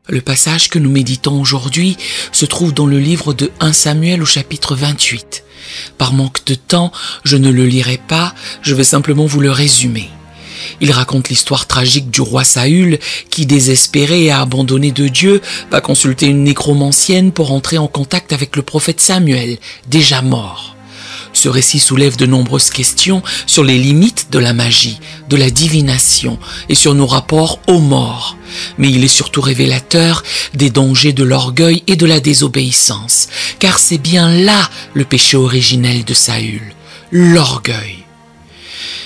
Le passage que nous méditons aujourd'hui se trouve dans le livre de 1 Samuel au chapitre 28. Par manque de temps, je ne le lirai pas, je vais simplement vous le résumer. Il raconte l'histoire tragique du roi Saül qui, désespéré et abandonné de Dieu, va consulter une nécromancienne pour entrer en contact avec le prophète Samuel, déjà mort. Ce récit soulève de nombreuses questions sur les limites de la magie, de la divination et sur nos rapports aux morts. Mais il est surtout révélateur des dangers de l'orgueil et de la désobéissance, car c'est bien là le péché originel de Saül, l'orgueil.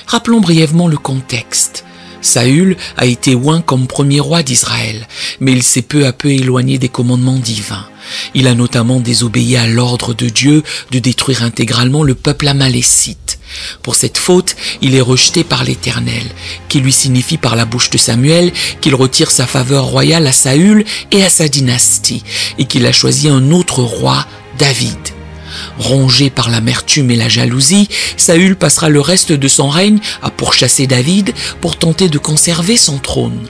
Rappelons brièvement le contexte. Saül a été oint comme premier roi d'Israël, mais il s'est peu à peu éloigné des commandements divins. Il a notamment désobéi à l'ordre de Dieu de détruire intégralement le peuple amalécite. Pour cette faute, il est rejeté par l'Éternel, qui lui signifie par la bouche de Samuel qu'il retire sa faveur royale à Saül et à sa dynastie, et qu'il a choisi un autre roi, David. Rongé par l'amertume et la jalousie, Saül passera le reste de son règne à pourchasser David pour tenter de conserver son trône.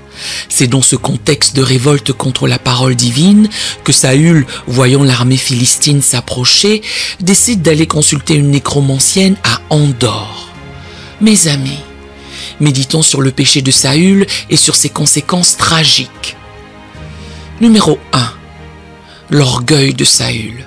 C'est dans ce contexte de révolte contre la parole divine que Saül, voyant l'armée philistine s'approcher, décide d'aller consulter une nécromancienne à Endor. Mes amis, méditons sur le péché de Saül et sur ses conséquences tragiques. Numéro 1. L'orgueil de Saül.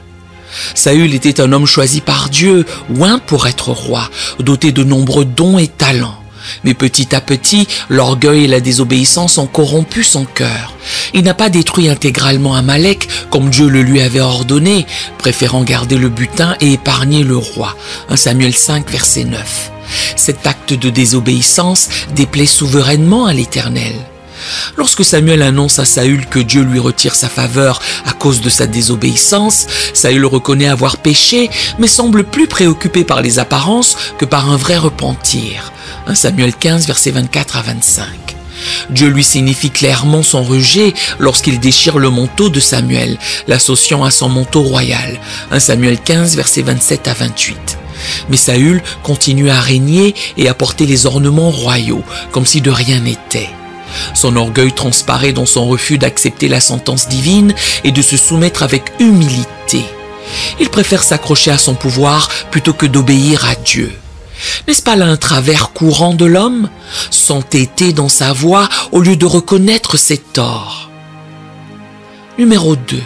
Saül était un homme choisi par Dieu, oint pour être roi, doté de nombreux dons et talents. Mais petit à petit, l'orgueil et la désobéissance ont corrompu son cœur. Il n'a pas détruit intégralement Amalek comme Dieu le lui avait ordonné, préférant garder le butin et épargner le roi. 1 Samuel 5, verset 9. Cet acte de désobéissance déplaît souverainement à l'Éternel. Lorsque Samuel annonce à Saül que Dieu lui retire sa faveur à cause de sa désobéissance, Saül reconnaît avoir péché, mais semble plus préoccupé par les apparences que par un vrai repentir. 1 Samuel 15, versets 24 à 25. Dieu lui signifie clairement son rejet lorsqu'il déchire le manteau de Samuel, l'associant à son manteau royal. 1 Samuel 15, versets 27 à 28. Mais Saül continue à régner et à porter les ornements royaux, comme si de rien n'était. Son orgueil transparaît dans son refus d'accepter la sentence divine et de se soumettre avec humilité. Il préfère s'accrocher à son pouvoir plutôt que d'obéir à Dieu. N'est-ce pas là un travers courant de l'homme? S'entêter dans sa voie au lieu de reconnaître ses torts. Numéro 2.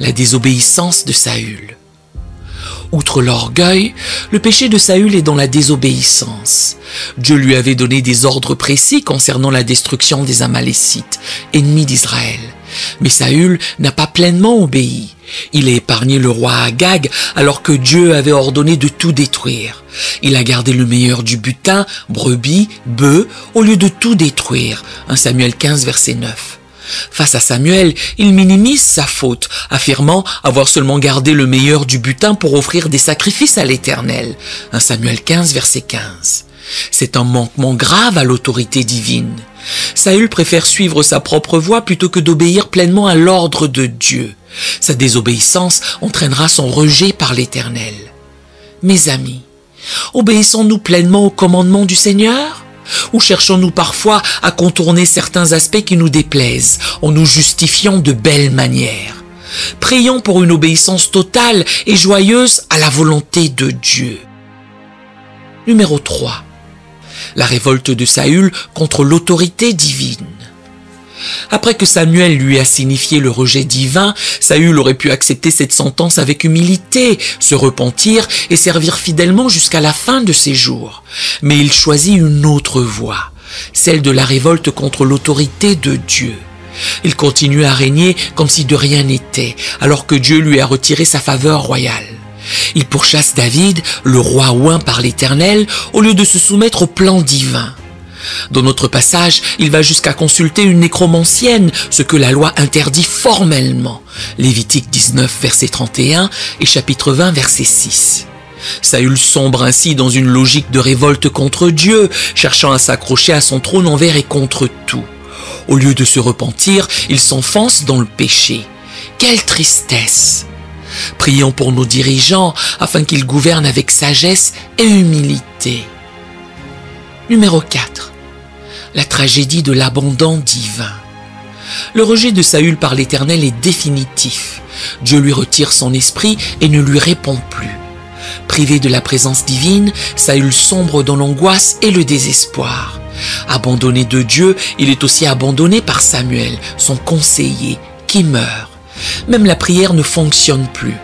La désobéissance de Saül. Outre l'orgueil, le péché de Saül est dans la désobéissance. Dieu lui avait donné des ordres précis concernant la destruction des Amalécites, ennemis d'Israël. Mais Saül n'a pas pleinement obéi. Il a épargné le roi Agag alors que Dieu avait ordonné de tout détruire. Il a gardé le meilleur du butin, brebis, bœufs, au lieu de tout détruire. 1 Samuel 15, verset 9. Face à Samuel, il minimise sa faute, affirmant avoir seulement gardé le meilleur du butin pour offrir des sacrifices à l'Éternel. 1 Samuel 15, verset 15. C'est un manquement grave à l'autorité divine. Saül préfère suivre sa propre voie plutôt que d'obéir pleinement à l'ordre de Dieu. Sa désobéissance entraînera son rejet par l'Éternel. Mes amis, obéissons-nous pleinement au commandement du Seigneur ? Ou cherchons-nous parfois à contourner certains aspects qui nous déplaisent en nous justifiant de belles manières? Prions pour une obéissance totale et joyeuse à la volonté de Dieu. Numéro 3. La révolte de Saül contre l'autorité divine. Après que Samuel lui a signifié le rejet divin, Saül aurait pu accepter cette sentence avec humilité, se repentir et servir fidèlement jusqu'à la fin de ses jours. Mais il choisit une autre voie, celle de la révolte contre l'autorité de Dieu. Il continue à régner comme si de rien n'était, alors que Dieu lui a retiré sa faveur royale. Il pourchasse David, le roi oint par l'Éternel, au lieu de se soumettre au plan divin. Dans notre passage, il va jusqu'à consulter une nécromancienne, ce que la loi interdit formellement. Lévitique 19, verset 31 et chapitre 20, verset 6. Saül sombre ainsi dans une logique de révolte contre Dieu, cherchant à s'accrocher à son trône envers et contre tout. Au lieu de se repentir, il s'enfonce dans le péché. Quelle tristesse! Prions pour nos dirigeants afin qu'ils gouvernent avec sagesse et humilité. Numéro 4. La tragédie de l'abandon divin. Le rejet de Saül par l'Éternel est définitif. Dieu lui retire son esprit et ne lui répond plus. Privé de la présence divine, Saül sombre dans l'angoisse et le désespoir. Abandonné de Dieu, il est aussi abandonné par Samuel, son conseiller, qui meurt. Même la prière ne fonctionne plus.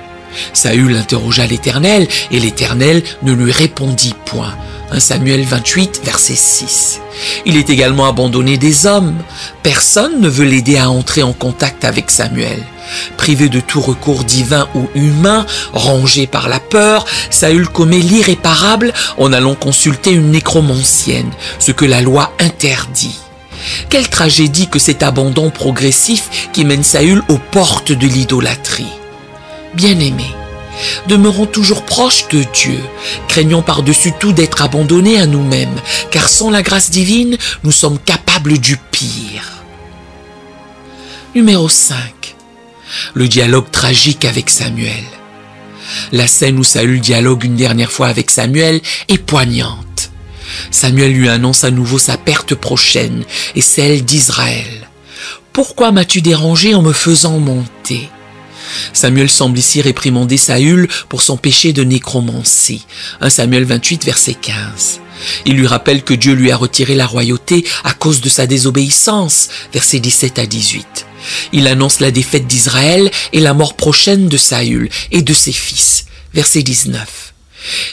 Saül interrogea l'Éternel et l'Éternel ne lui répondit point. 1 Samuel 28, verset 6. Il est également abandonné des hommes. Personne ne veut l'aider à entrer en contact avec Samuel. Privé de tout recours divin ou humain, rongé par la peur, Saül commet l'irréparable en allant consulter une nécromancienne, ce que la loi interdit. Quelle tragédie que cet abandon progressif qui mène Saül aux portes de l'idolâtrie. Bien-aimés, demeurons toujours proches de Dieu, craignons par-dessus tout d'être abandonnés à nous-mêmes, car sans la grâce divine, nous sommes capables du pire. Numéro 5. Le dialogue tragique avec Samuel. La scène où Saül dialogue une dernière fois avec Samuel est poignante. Samuel lui annonce à nouveau sa perte prochaine et celle d'Israël. « Pourquoi m'as-tu dérangé en me faisant monter ?» Samuel semble ici réprimander Saül pour son péché de nécromancie. 1 Samuel 28, verset 15. Il lui rappelle que Dieu lui a retiré la royauté à cause de sa désobéissance. Versets 17 à 18. Il annonce la défaite d'Israël et la mort prochaine de Saül et de ses fils. Verset 19.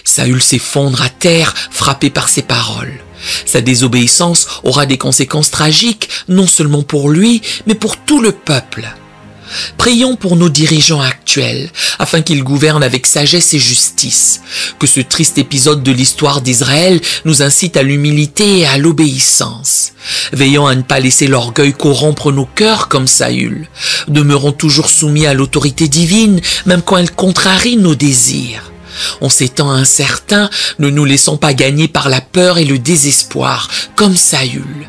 Saül s'effondre à terre, frappé par ces paroles. Sa désobéissance aura des conséquences tragiques, non seulement pour lui, mais pour tout le peuple. Prions pour nos dirigeants actuels, afin qu'ils gouvernent avec sagesse et justice. Que ce triste épisode de l'histoire d'Israël nous incite à l'humilité et à l'obéissance. Veillons à ne pas laisser l'orgueil corrompre nos cœurs comme Saül. Demeurons toujours soumis à l'autorité divine, même quand elle contrarie nos désirs. En ces temps incertains, ne nous laissons pas gagner par la peur et le désespoir, comme Saül.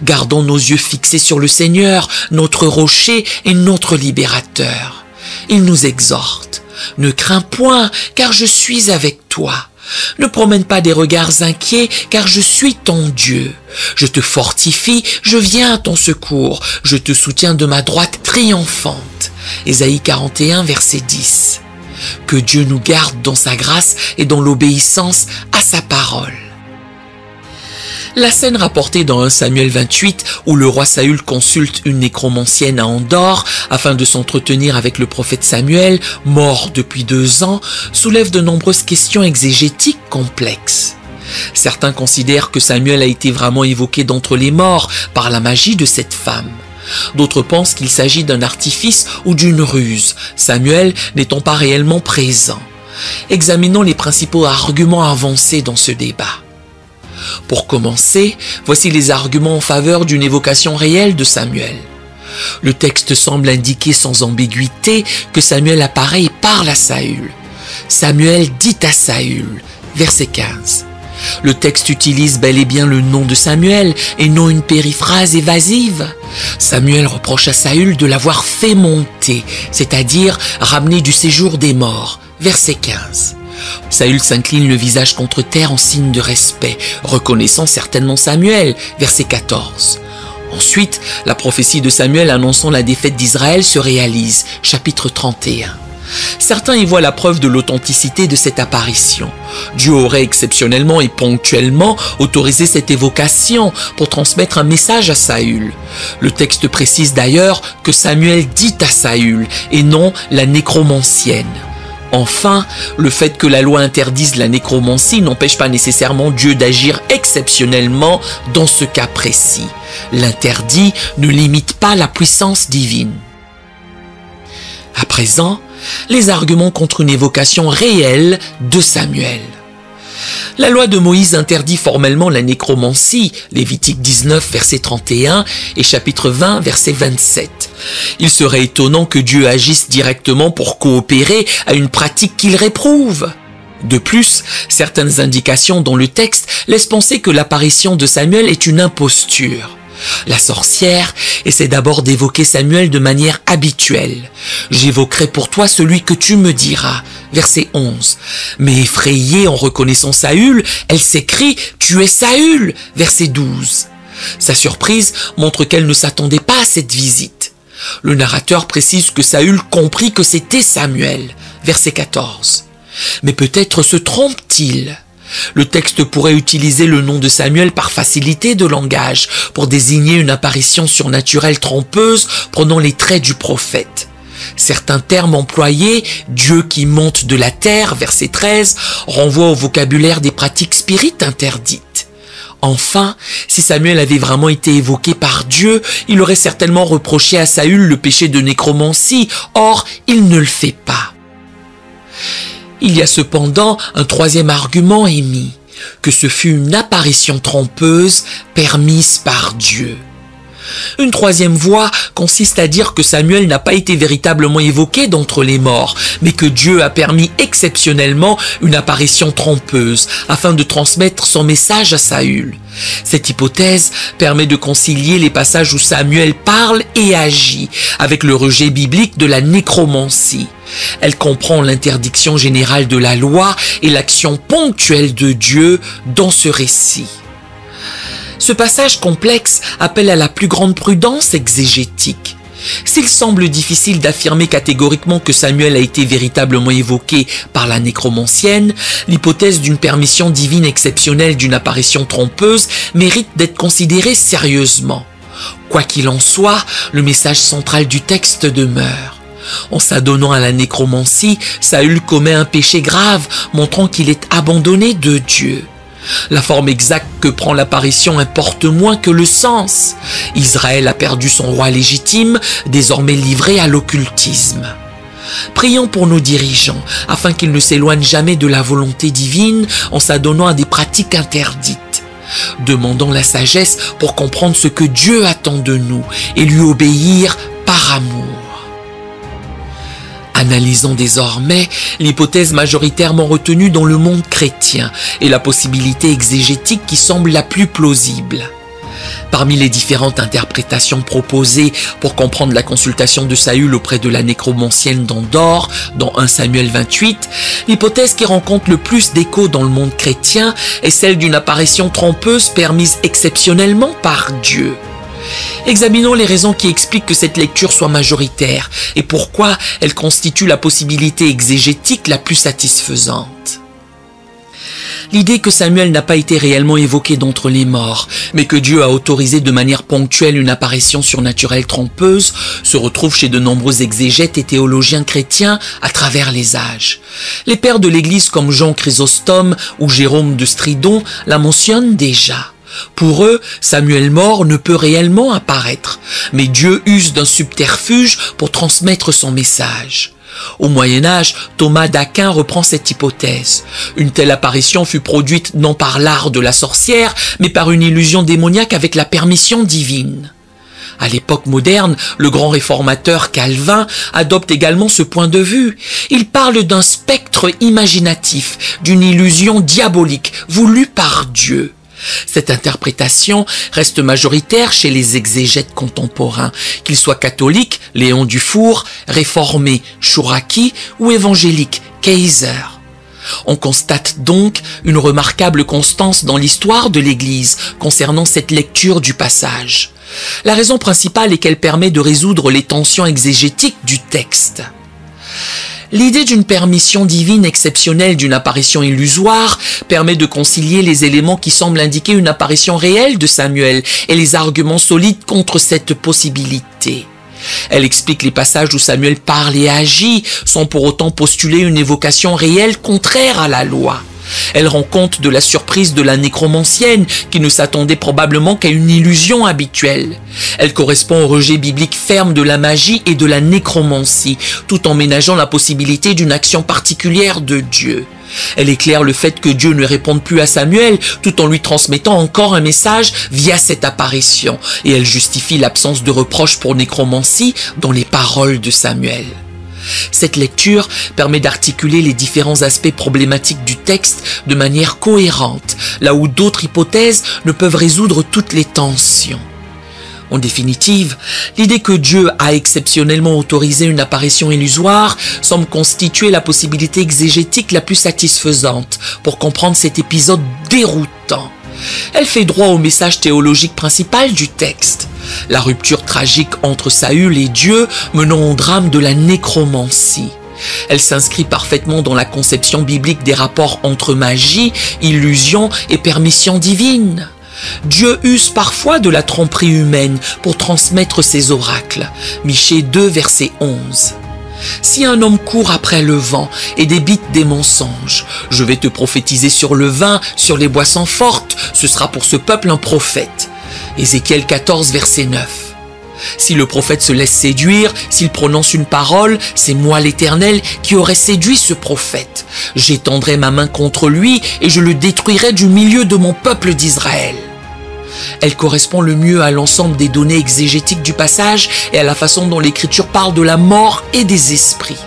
Gardons nos yeux fixés sur le Seigneur, notre rocher et notre libérateur. Il nous exhorte. Ne crains point, car je suis avec toi. Ne promène pas des regards inquiets, car je suis ton Dieu. Je te fortifie, je viens à ton secours. Je te soutiens de ma droite triomphante. Ésaïe 41, verset 10. Que Dieu nous garde dans sa grâce et dans l'obéissance à sa parole. La scène rapportée dans 1 Samuel 28, où le roi Saül consulte une nécromancienne à Endor afin de s'entretenir avec le prophète Samuel, mort depuis 2 ans, soulève de nombreuses questions exégétiques complexes. Certains considèrent que Samuel a été vraiment évoqué d'entre les morts par la magie de cette femme. D'autres pensent qu'il s'agit d'un artifice ou d'une ruse, Samuel n'étant pas réellement présent. Examinons les principaux arguments avancés dans ce débat. Pour commencer, voici les arguments en faveur d'une évocation réelle de Samuel. Le texte semble indiquer sans ambiguïté que Samuel apparaît et parle à Saül. Samuel dit à Saül, verset 15. Le texte utilise bel et bien le nom de Samuel et non une périphrase évasive. Samuel reproche à Saül de l'avoir fait monter, c'est-à-dire ramener du séjour des morts. Verset 15. Saül s'incline le visage contre terre en signe de respect, reconnaissant certainement Samuel. Verset 14. Ensuite, la prophétie de Samuel annonçant la défaite d'Israël se réalise. Chapitre 31. Certains y voient la preuve de l'authenticité de cette apparition. Dieu aurait exceptionnellement et ponctuellement autorisé cette évocation pour transmettre un message à Saül. Le texte précise d'ailleurs que Samuel dit à Saül et non la nécromancienne. Enfin, le fait que la loi interdise la nécromancie n'empêche pas nécessairement Dieu d'agir exceptionnellement dans ce cas précis. L'interdit ne limite pas la puissance divine. À présent, les arguments contre une évocation réelle de Samuel. La loi de Moïse interdit formellement la nécromancie, Lévitique 19, verset 31 et chapitre 20, verset 27. Il serait étonnant que Dieu agisse directement pour coopérer à une pratique qu'il réprouve. De plus, certaines indications dans le texte laissent penser que l'apparition de Samuel est une imposture. La sorcière essaie d'abord d'évoquer Samuel de manière habituelle. « J'évoquerai pour toi celui que tu me diras » verset 11. Mais effrayée en reconnaissant Saül, elle s'écrie « Tu es Saül » verset 12. Sa surprise montre qu'elle ne s'attendait pas à cette visite. Le narrateur précise que Saül comprit que c'était Samuel, verset 14. Mais peut-être se trompe-t-il. Le texte pourrait utiliser le nom de Samuel par facilité de langage pour désigner une apparition surnaturelle trompeuse prenant les traits du prophète. Certains termes employés, Dieu qui monte de la terre, verset 13, renvoient au vocabulaire des pratiques spirites interdites. Enfin, si Samuel avait vraiment été évoqué par Dieu, il aurait certainement reproché à Saül le péché de nécromancie. Or, il ne le fait pas. Il y a cependant un troisième argument émis, que ce fut une apparition trompeuse permise par Dieu. Une troisième voie consiste à dire que Samuel n'a pas été véritablement évoqué d'entre les morts, mais que Dieu a permis exceptionnellement une apparition trompeuse afin de transmettre son message à Saül. Cette hypothèse permet de concilier les passages où Samuel parle et agit avec le rejet biblique de la nécromancie. Elle comprend l'interdiction générale de la loi et l'action ponctuelle de Dieu dans ce récit. Ce passage complexe appelle à la plus grande prudence exégétique. S'il semble difficile d'affirmer catégoriquement que Samuel a été véritablement évoqué par la nécromancienne, l'hypothèse d'une permission divine exceptionnelle d'une apparition trompeuse mérite d'être considérée sérieusement. Quoi qu'il en soit, le message central du texte demeure. En s'adonnant à la nécromancie, Saül commet un péché grave, montrant qu'il est abandonné de Dieu. La forme exacte que prend l'apparition importe moins que le sens. Israël a perdu son roi légitime, désormais livré à l'occultisme. Prions pour nos dirigeants, afin qu'ils ne s'éloignent jamais de la volonté divine en s'adonnant à des pratiques interdites. Demandons la sagesse pour comprendre ce que Dieu attend de nous et lui obéir par amour. Analysons désormais l'hypothèse majoritairement retenue dans le monde chrétien et la possibilité exégétique qui semble la plus plausible. Parmi les différentes interprétations proposées pour comprendre la consultation de Saül auprès de la nécromancienne d'Endor, dans 1 Samuel 28, l'hypothèse qui rencontre le plus d'écho dans le monde chrétien est celle d'une apparition trompeuse permise exceptionnellement par Dieu. Examinons les raisons qui expliquent que cette lecture soit majoritaire et pourquoi elle constitue la possibilité exégétique la plus satisfaisante. L'idée que Samuel n'a pas été réellement évoqué d'entre les morts, mais que Dieu a autorisé de manière ponctuelle une apparition surnaturelle trompeuse, se retrouve chez de nombreux exégètes et théologiens chrétiens à travers les âges. Les pères de l'Église comme Jean Chrysostome ou Jérôme de Stridon la mentionnent déjà. Pour eux, Samuel mort ne peut réellement apparaître, mais Dieu use d'un subterfuge pour transmettre son message. Au Moyen-Âge, Thomas d'Aquin reprend cette hypothèse. Une telle apparition fut produite non par l'art de la sorcière, mais par une illusion démoniaque avec la permission divine. À l'époque moderne, le grand réformateur Calvin adopte également ce point de vue. Il parle d'un spectre imaginatif, d'une illusion diabolique voulue par Dieu. Cette interprétation reste majoritaire chez les exégètes contemporains, qu'ils soient catholiques, Léon Dufour, réformés, Chouraki ou évangéliques, Kaiser. On constate donc une remarquable constance dans l'histoire de l'Église concernant cette lecture du passage. La raison principale est qu'elle permet de résoudre les tensions exégétiques du texte. L'idée d'une permission divine exceptionnelle d'une apparition illusoire permet de concilier les éléments qui semblent indiquer une apparition réelle de Samuel et les arguments solides contre cette possibilité. Elle explique les passages où Samuel parle et agit sans pour autant postuler une évocation réelle contraire à la loi. Elle rend compte de la surprise de la nécromancienne qui ne s'attendait probablement qu'à une illusion habituelle. Elle correspond au rejet biblique ferme de la magie et de la nécromancie, tout en ménageant la possibilité d'une action particulière de Dieu. Elle éclaire le fait que Dieu ne réponde plus à Samuel tout en lui transmettant encore un message via cette apparition, et elle justifie l'absence de reproche pour nécromancie dans les paroles de Samuel. Cette lecture permet d'articuler les différents aspects problématiques du texte de manière cohérente, là où d'autres hypothèses ne peuvent résoudre toutes les tensions. En définitive, l'idée que Dieu a exceptionnellement autorisé une apparition illusoire semble constituer la possibilité exégétique la plus satisfaisante pour comprendre cet épisode déroutant. Elle fait droit au message théologique principal du texte, la rupture tragique entre Saül et Dieu menant au drame de la nécromancie. Elle s'inscrit parfaitement dans la conception biblique des rapports entre magie, illusion et permission divine. Dieu use parfois de la tromperie humaine pour transmettre ses oracles. Michée 2, verset 11. Si un homme court après le vent et débite des mensonges, je vais te prophétiser sur le vin, sur les boissons fortes, ce sera pour ce peuple un prophète. Ézéchiel 14, verset 9. Si le prophète se laisse séduire, s'il prononce une parole, c'est moi l'Éternel qui aurais séduit ce prophète. J'étendrai ma main contre lui et je le détruirai du milieu de mon peuple d'Israël. Elle correspond le mieux à l'ensemble des données exégétiques du passage et à la façon dont l'Écriture parle de la mort et des esprits.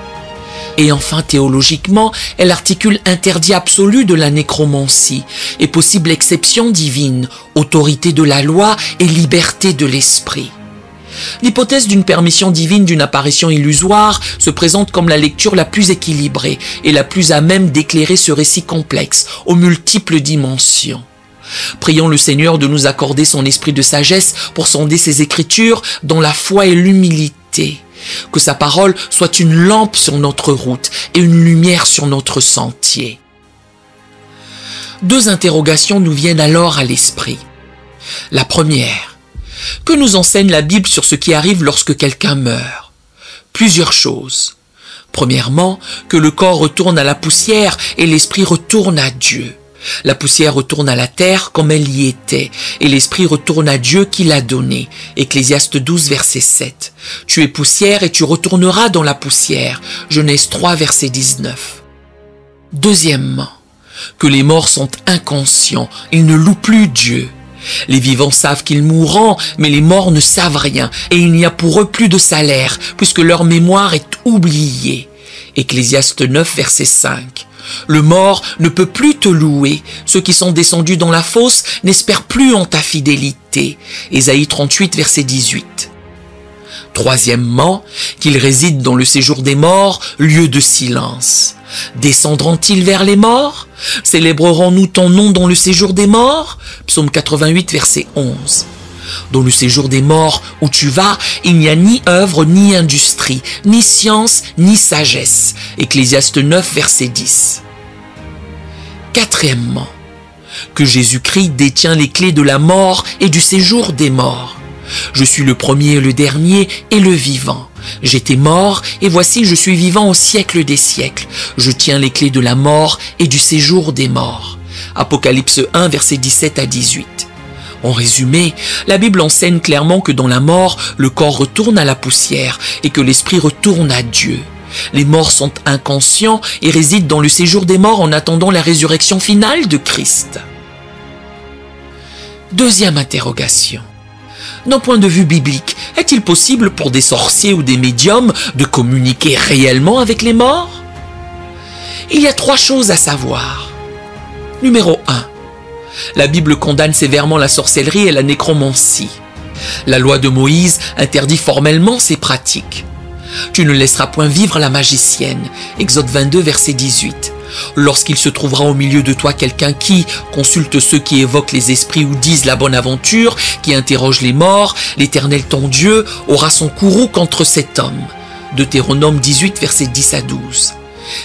Et enfin, théologiquement, elle articule interdit absolu de la nécromancie et possible exception divine, autorité de la loi et liberté de l'esprit. L'hypothèse d'une permission divine d'une apparition illusoire se présente comme la lecture la plus équilibrée et la plus à même d'éclairer ce récit complexe aux multiples dimensions. Prions le Seigneur de nous accorder son esprit de sagesse pour sonder ses Écritures dans la foi et l'humilité. Que sa parole soit une lampe sur notre route et une lumière sur notre sentier. Deux interrogations nous viennent alors à l'esprit. La première, que nous enseigne la Bible sur ce qui arrive lorsque quelqu'un meurt? Plusieurs choses. Premièrement, que le corps retourne à la poussière et l'esprit retourne à Dieu. La poussière retourne à la terre comme elle y était, et l'esprit retourne à Dieu qui l'a donné. Ecclésiaste 12, verset 7. Tu es poussière et tu retourneras dans la poussière. Genèse 3, verset 19. Deuxièmement, que les morts sont inconscients, ils ne louent plus Dieu. Les vivants savent qu'ils mourront, mais les morts ne savent rien, et il n'y a pour eux plus de salaire, puisque leur mémoire est oubliée. Ecclésiaste 9, verset 5. Le mort ne peut plus te louer. Ceux qui sont descendus dans la fosse n'espèrent plus en ta fidélité. Ésaïe 38, verset 18. Troisièmement, qu'ils résident dans le séjour des morts, lieu de silence. Descendront-ils vers les morts? Célébrerons-nous ton nom dans le séjour des morts? Psaume 88, verset 11. Dans le séjour des morts où tu vas, il n'y a ni œuvre, ni industrie, ni science, ni sagesse. Ecclésiaste 9, verset 10. Quatrièmement, que Jésus-Christ détient les clés de la mort et du séjour des morts. Je suis le premier et le dernier et le vivant. J'étais mort et voici je suis vivant au siècle des siècles. Je tiens les clés de la mort et du séjour des morts. Apocalypse 1, verset 17 à 18. En résumé, la Bible enseigne clairement que dans la mort, le corps retourne à la poussière et que l'esprit retourne à Dieu. Les morts sont inconscients et résident dans le séjour des morts en attendant la résurrection finale de Christ. Deuxième interrogation. D'un point de vue biblique, est-il possible pour des sorciers ou des médiums de communiquer réellement avec les morts? Il y a 3 choses à savoir. Numéro 1. La Bible condamne sévèrement la sorcellerie et la nécromancie. La loi de Moïse interdit formellement ces pratiques. Tu ne laisseras point vivre la magicienne. Exode 22, verset 18. Lorsqu'il se trouvera au milieu de toi quelqu'un qui consulte ceux qui évoquent les esprits ou disent la bonne aventure, qui interroge les morts, l'Éternel ton Dieu aura son courroux contre cet homme. Deutéronome 18, verset 10 à 12.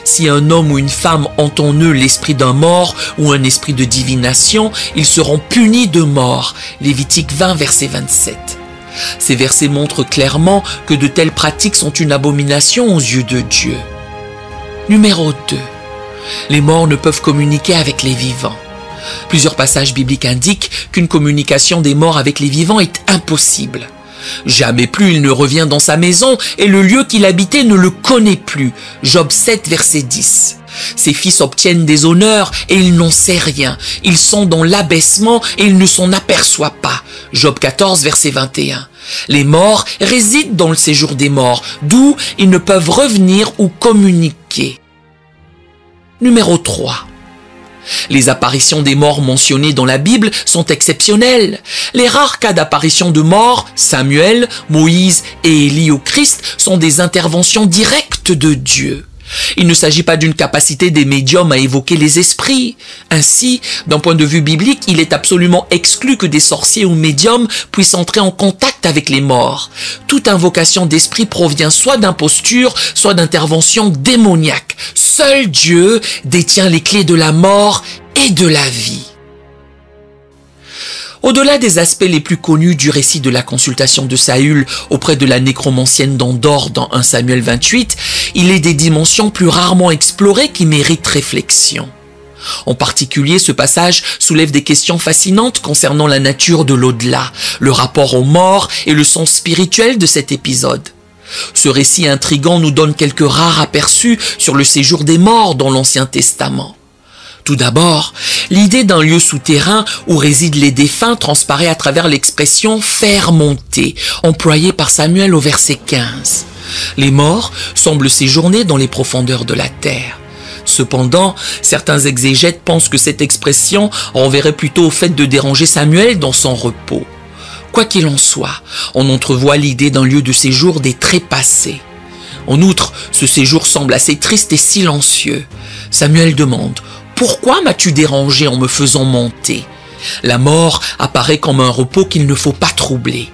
Si un homme ou une femme ont en eux l'esprit d'un mort ou un esprit de divination, ils seront punis de mort. Lévitique 20, verset 27. Ces versets montrent clairement que de telles pratiques sont une abomination aux yeux de Dieu. Numéro 2. Les morts ne peuvent communiquer avec les vivants. Plusieurs passages bibliques indiquent qu'une communication des morts avec les vivants est impossible. Jamais plus il ne revient dans sa maison et le lieu qu'il habitait ne le connaît plus. Job 7, verset 10. Ses fils obtiennent des honneurs et il n'en sait rien. Ils sont dans l'abaissement et il ne s'en aperçoit pas. Job 14, verset 21. Les morts résident dans le séjour des morts, d'où ils ne peuvent revenir ou communiquer. Numéro 3. Les apparitions des morts mentionnées dans la Bible sont exceptionnelles. Les rares cas d'apparition de morts, Samuel, Moïse et Élie au Christ, sont des interventions directes de Dieu. Il ne s'agit pas d'une capacité des médiums à évoquer les esprits. Ainsi, d'un point de vue biblique, il est absolument exclu que des sorciers ou médiums puissent entrer en contact avec les morts. Toute invocation d'esprit provient soit d'imposture, soit d'intervention démoniaque. Seul Dieu détient les clés de la mort et de la vie. Au-delà des aspects les plus connus du récit de la consultation de Saül auprès de la nécromancienne d'Endor dans 1 Samuel 28, il est des dimensions plus rarement explorées qui méritent réflexion. En particulier, ce passage soulève des questions fascinantes concernant la nature de l'au-delà, le rapport aux morts et le sens spirituel de cet épisode. Ce récit intrigant nous donne quelques rares aperçus sur le séjour des morts dans l'Ancien Testament. Tout d'abord, l'idée d'un lieu souterrain où résident les défunts transparaît à travers l'expression « faire monter » employée par Samuel au verset 15. Les morts semblent séjourner dans les profondeurs de la terre. Cependant, certains exégètes pensent que cette expression renverrait plutôt au fait de déranger Samuel dans son repos. Quoi qu'il en soit, on entrevoit l'idée d'un lieu de séjour des trépassés. En outre, ce séjour semble assez triste et silencieux. Samuel demande « Pourquoi m'as-tu dérangé en me faisant monter ?» La mort apparaît comme un repos qu'il ne faut pas troubler.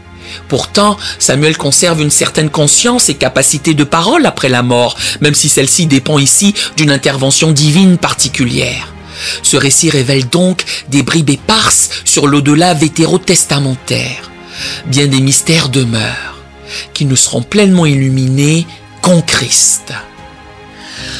Pourtant, Samuel conserve une certaine conscience et capacité de parole après la mort, même si celle-ci dépend ici d'une intervention divine particulière. Ce récit révèle donc des bribes éparses sur l'au-delà vétérotestamentaire. Bien des mystères demeurent, qui ne seront pleinement illuminés qu'en Christ.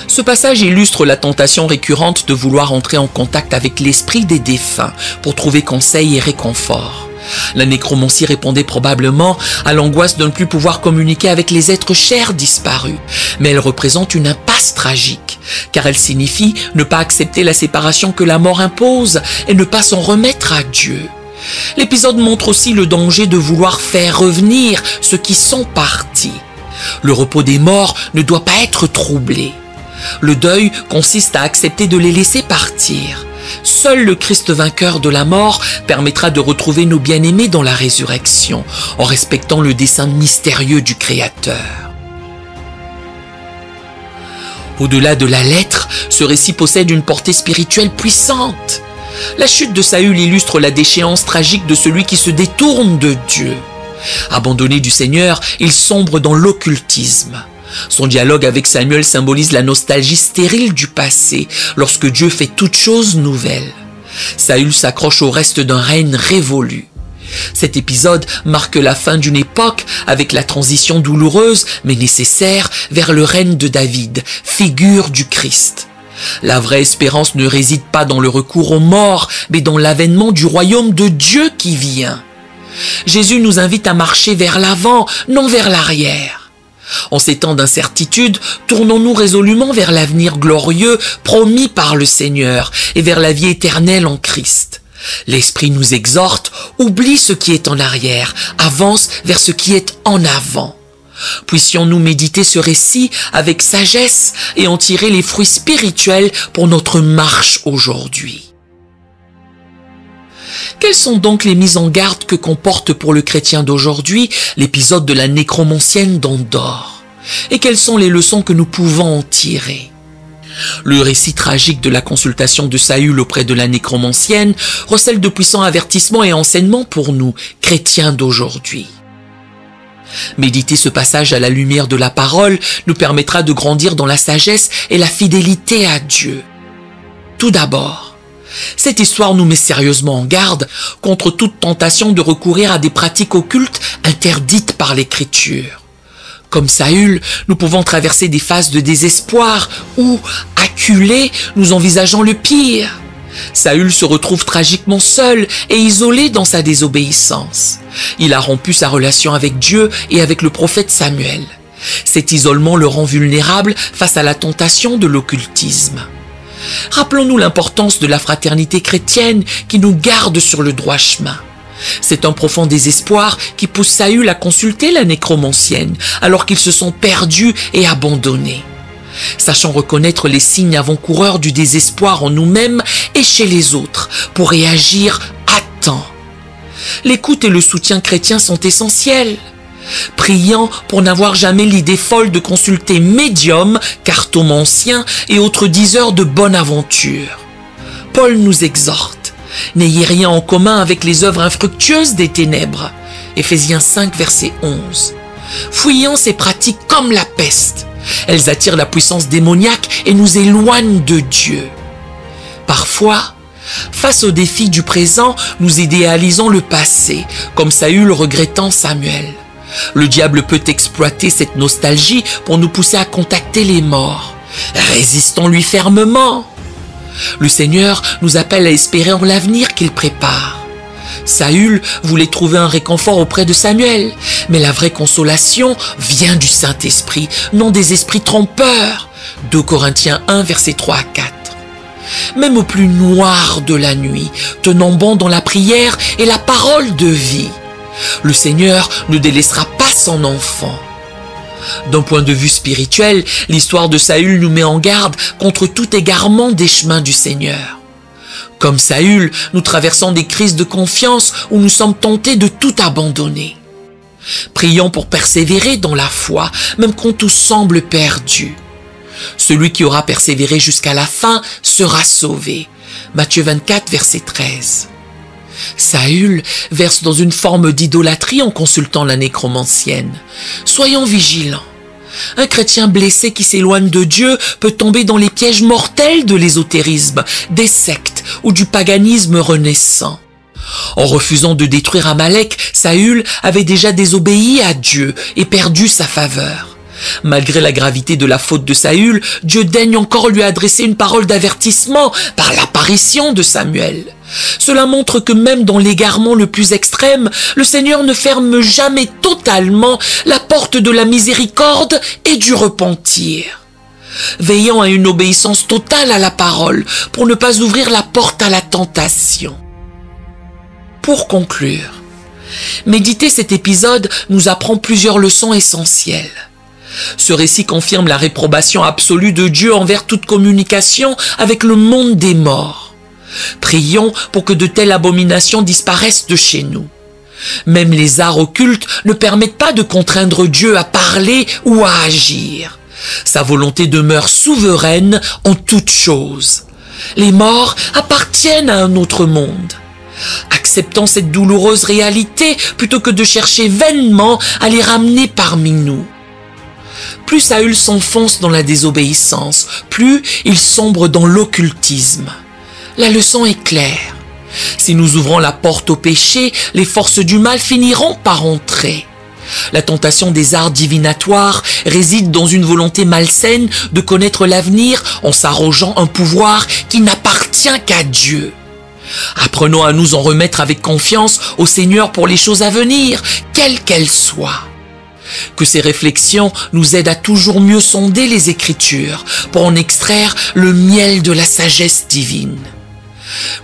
Ce passage illustre la tentation récurrente de vouloir entrer en contact avec l'esprit des défunts pour trouver conseil et réconfort. La nécromancie répondait probablement à l'angoisse de ne plus pouvoir communiquer avec les êtres chers disparus, mais elle représente une impasse tragique, car elle signifie ne pas accepter la séparation que la mort impose et ne pas s'en remettre à Dieu. L'épisode montre aussi le danger de vouloir faire revenir ceux qui sont partis. Le repos des morts ne doit pas être troublé. Le deuil consiste à accepter de les laisser partir. Seul le Christ vainqueur de la mort permettra de retrouver nos bien-aimés dans la résurrection, en respectant le dessein mystérieux du Créateur. Au-delà de la lettre, ce récit possède une portée spirituelle puissante. La chute de Saül illustre la déchéance tragique de celui qui se détourne de Dieu. Abandonné du Seigneur, il sombre dans l'occultisme. Son dialogue avec Samuel symbolise la nostalgie stérile du passé, lorsque Dieu fait toutes choses nouvelles. Saül s'accroche au reste d'un règne révolu. Cet épisode marque la fin d'une époque avec la transition douloureuse mais nécessaire vers le règne de David, figure du Christ. La vraie espérance ne réside pas dans le recours aux morts, mais dans l'avènement du royaume de Dieu qui vient. Jésus nous invite à marcher vers l'avant, non vers l'arrière. En ces temps d'incertitude, tournons-nous résolument vers l'avenir glorieux promis par le Seigneur et vers la vie éternelle en Christ. L'Esprit nous exhorte, oublie ce qui est en arrière, avance vers ce qui est en avant. Puissions-nous méditer ce récit avec sagesse et en tirer les fruits spirituels pour notre marche aujourd'hui. Quelles sont donc les mises en garde que comporte pour le chrétien d'aujourd'hui l'épisode de la nécromancienne d'Endor? Et quelles sont les leçons que nous pouvons en tirer? Le récit tragique de la consultation de Saül auprès de la nécromancienne recèle de puissants avertissements et enseignements pour nous, chrétiens d'aujourd'hui. Méditer ce passage à la lumière de la parole nous permettra de grandir dans la sagesse et la fidélité à Dieu. Tout d'abord, cette histoire nous met sérieusement en garde contre toute tentation de recourir à des pratiques occultes interdites par l'Écriture. Comme Saül, nous pouvons traverser des phases de désespoir où, acculés, nous envisageons le pire. Saül se retrouve tragiquement seul et isolé dans sa désobéissance. Il a rompu sa relation avec Dieu et avec le prophète Samuel. Cet isolement le rend vulnérable face à la tentation de l'occultisme. Rappelons-nous l'importance de la fraternité chrétienne qui nous garde sur le droit chemin. C'est un profond désespoir qui pousse Saül à consulter la nécromancienne alors qu'ils se sont perdus et abandonnés. Sachons reconnaître les signes avant-coureurs du désespoir en nous-mêmes et chez les autres pour réagir à temps. L'écoute et le soutien chrétien sont essentiels. priant pour n'avoir jamais l'idée folle de consulter médiums, cartomanciens et autres diseurs de bonne aventure. Paul nous exhorte: n'ayez rien en commun avec les œuvres infructueuses des ténèbres. Éphésiens 5, verset 11. Fuyons ces pratiques comme la peste. Elles attirent la puissance démoniaque et nous éloignent de Dieu. Parfois, face aux défis du présent, nous idéalisons le passé, comme Saül regrettant Samuel. Le diable peut exploiter cette nostalgie pour nous pousser à contacter les morts. Résistons-lui fermement. Le Seigneur nous appelle à espérer en l'avenir qu'il prépare. Saül voulait trouver un réconfort auprès de Samuel, mais la vraie consolation vient du Saint-Esprit, non des esprits trompeurs. 2 Corinthiens 1, versets 3 à 4. Même au plus noir de la nuit, tenons bon dans la prière et la parole de vie. Le Seigneur ne délaissera pas son enfant. D'un point de vue spirituel, l'histoire de Saül nous met en garde contre tout égarement des chemins du Seigneur. Comme Saül, nous traversons des crises de confiance où nous sommes tentés de tout abandonner. Prions pour persévérer dans la foi, même quand tout semble perdu. Celui qui aura persévéré jusqu'à la fin sera sauvé. Matthieu 24, verset 13. Saül verse dans une forme d'idolâtrie en consultant la nécromancienne. Soyons vigilants. Un chrétien blessé qui s'éloigne de Dieu peut tomber dans les pièges mortels de l'ésotérisme, des sectes ou du paganisme renaissant. En refusant de détruire Amalek, Saül avait déjà désobéi à Dieu et perdu sa faveur. Malgré la gravité de la faute de Saül, Dieu daigne encore lui adresser une parole d'avertissement par l'apparition de Samuel. Cela montre que même dans l'égarement le plus extrême, le Seigneur ne ferme jamais totalement la porte de la miséricorde et du repentir. Veillant à une obéissance totale à la parole pour ne pas ouvrir la porte à la tentation. Pour conclure, méditer cet épisode nous apprend plusieurs leçons essentielles. Ce récit confirme la réprobation absolue de Dieu envers toute communication avec le monde des morts. Prions pour que de telles abominations disparaissent de chez nous. Même les arts occultes ne permettent pas de contraindre Dieu à parler ou à agir. Sa volonté demeure souveraine en toutes choses. Les morts appartiennent à un autre monde. Acceptons cette douloureuse réalité plutôt que de chercher vainement à les ramener parmi nous. Plus Saül s'enfonce dans la désobéissance, plus il sombre dans l'occultisme. La leçon est claire. Si nous ouvrons la porte au péché, les forces du mal finiront par entrer. La tentation des arts divinatoires réside dans une volonté malsaine de connaître l'avenir en s'arrogeant un pouvoir qui n'appartient qu'à Dieu. Apprenons à nous en remettre avec confiance au Seigneur pour les choses à venir, quelles qu'elles soient. Que ces réflexions nous aident à toujours mieux sonder les Écritures pour en extraire le miel de la sagesse divine.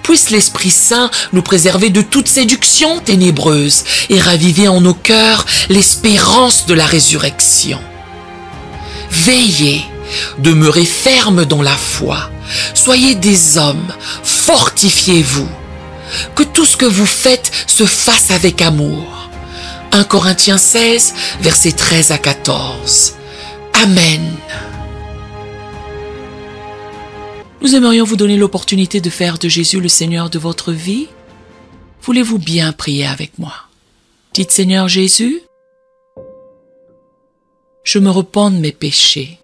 Puisse l'Esprit Saint nous préserver de toute séduction ténébreuse et raviver en nos cœurs l'espérance de la résurrection. Veillez, demeurez fermes dans la foi, soyez des hommes, fortifiez-vous. Que tout ce que vous faites se fasse avec amour. 1 Corinthiens 16, versets 13 à 14. Amen. Nous aimerions vous donner l'opportunité de faire de Jésus le Seigneur de votre vie. Voulez-vous bien prier avec moi? Dites: Seigneur Jésus, je me repens de mes péchés.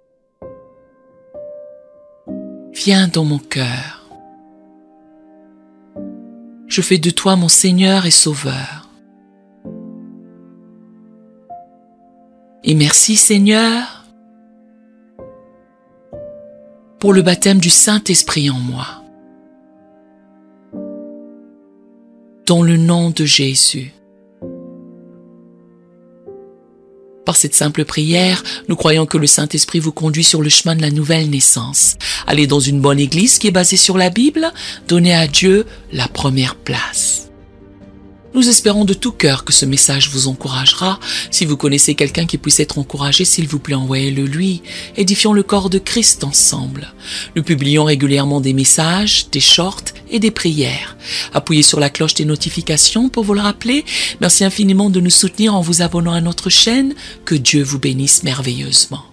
Viens dans mon cœur. Je fais de toi mon Seigneur et Sauveur. Et merci Seigneur pour le baptême du Saint-Esprit en moi. Dans le nom de Jésus. Par cette simple prière, nous croyons que le Saint-Esprit vous conduit sur le chemin de la nouvelle naissance. Allez dans une bonne église qui est basée sur la Bible, donnez à Dieu la première place. Nous espérons de tout cœur que ce message vous encouragera. Si vous connaissez quelqu'un qui puisse être encouragé, s'il vous plaît, envoyez-le lui. Édifions le corps de Christ ensemble. Nous publions régulièrement des messages, des shorts et des prières. Appuyez sur la cloche des notifications pour vous le rappeler. Merci infiniment de nous soutenir en vous abonnant à notre chaîne. Que Dieu vous bénisse merveilleusement.